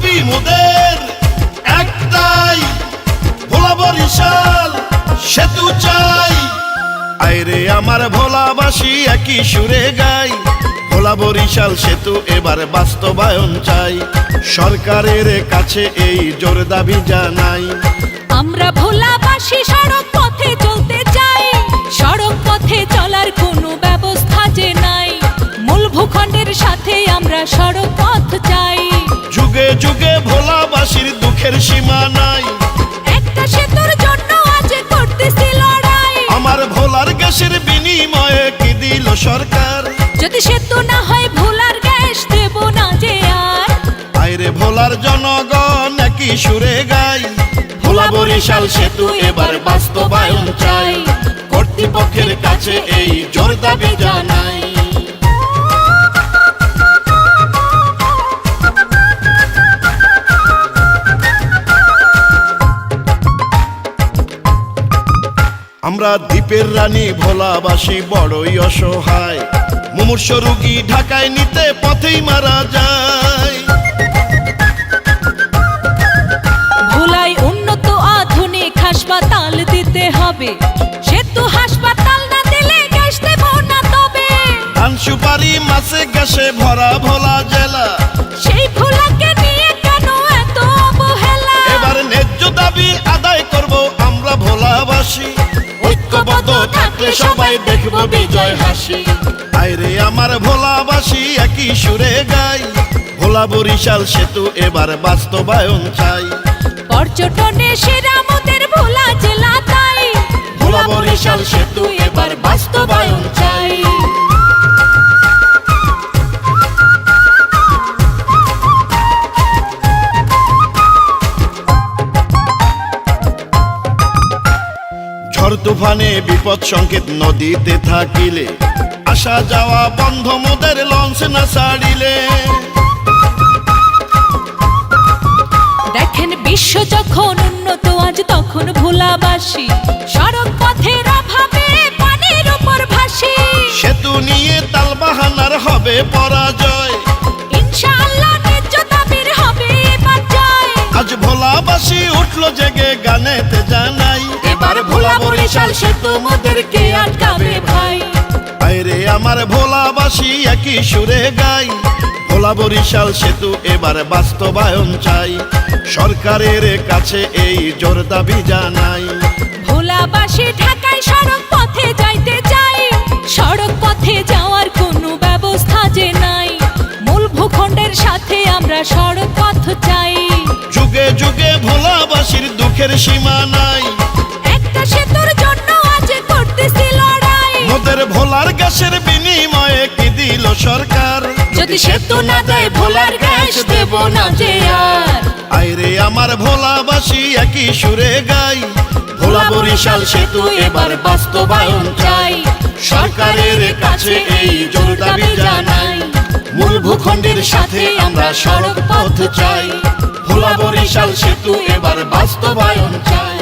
দাবি মোদের একটাই, ভোলা বরিশাল সেতু চাই। আইরে আমার ভোলাবাসী একই সুরে গাই, ভোলা বরিশাল সেতু এবার বাস্তবায়ন চাই। সরকারের কাছে এই জোর দাবি জানাই। আমরা ভোলাবাসী সড়ক পথে চলতে চাই, সড়ক পথে চলার কোনো ব্যবস্থা যে নাই। মূল ভূখণ্ডের সাথে আমরা সড়ক পথ চাই। যুগে যুগে ভোলাবাসীর দুঃখের সীমা নাই, একটা সেতুর জন্য আজ করতেছি লড়াই। আমার ভোলার গ্যাসের বিনিময়ে কি দিল সরকার? যদি সেতু না হয় ভোলার গ্যাস দেব না যে আর। আইরে ভোলার জনগণ একই সুরে গাই, ভোলা বরিশাল সেতু এবার বাস্তবায়ন চাই। কর্তৃপক্ষের কাছে এই জোর দাবি জানাই। আমরা দ্বীপের রানী ভোলাবাসী বড়ই অসহায়, মুমূর্ষ রোগী ঢাকায় নিতে পথেই মারা যায়। ভোলায় উন্নত আধুনিক হাসপাতাল দিতে হবে, সেতু হাসপাতাল না দিলে গ্যাস দেব না তবে। ধান সুপারি মাছে গ্যাসে ভরা ভোলা জেলা, সেই ভোলাকে নিয়ে কেন এত অবহেলা? এবার ন্যায্য দাবি আদায় করব আমরা ভোলাবাসী। ঐক্যবদ্ধ থাকলে সবাই দেখব বিজয় হাসি। আইরে আমার ভোলাবাসী একই সুরে গাই, ভোলা বরিশাল সেতু এবার বাস্তবায়ন চাই। পর্যটনে সেরা মোদের ভোলা জেলা তাই, ভোলা বরিশাল সেতু এবার বাস্তবায়ন চাই। ঝড় তুফানে বিপদ সংকেত নদীতে থাকিলে, আসা যাওয়া বন্ধ মোদের লঞ্চ না ছাড়িলে। দেখেন বিশ্ব যখন উন্নত আজ তখন ভোলাবাসী সড়ক পথের অভাবে পানির উপর ভাসি। সেতু নিয়ে তালবাহানার হবে পরাজয়, ইনশাআল্লাহ ন্যায্য দাবির হবে এবার জয়। আজ ভোলাবাসী উঠলো জেগে গানেতে জানাই, এবার ভোলা বরিশাল সেতু মোদেরকে আটকাবে ভাই। আইরে আমার ভোলাবাসী একই সুরে গাই, ভোলা বরিশাল সেতু এবার বাস্তবায়ন চাই। সরকারের কাছে এই জোর দাবি জানাই। ভোলাবাসী ঢাকায় সড়ক পথে যাইতে চাই, সড়ক পথে যাওয়ার কোনো ব্যবস্থা যে নাই। মূল ভূখণ্ডের সাথে আমরা সড়ক পথ চাই। যুগে যুগে ভোলাবাসীর দুঃখের সীমা নাই, একটা সেতুর জন্য আজ করতেছি লড়াই। মোদের ভোলার গ্যাসের বিনিময়ে কি দিল সরকার? যদি সেতু না দেয় ভোলার গ্যাস দেব না যে আর। আইরে আমার ভোলাবাসী একই সুরে গাই, ভোলা বরিশাল সেতু এবার বাস্তবায়ন চাই। সরকারের কাছে এই জোর দাবি জানাই, মূল ভূখণ্ডের সাথে আমরা সড়ক পথ চাই। ভোলা বরিশাল সেতু এবার বাস্তবায়ন চাই।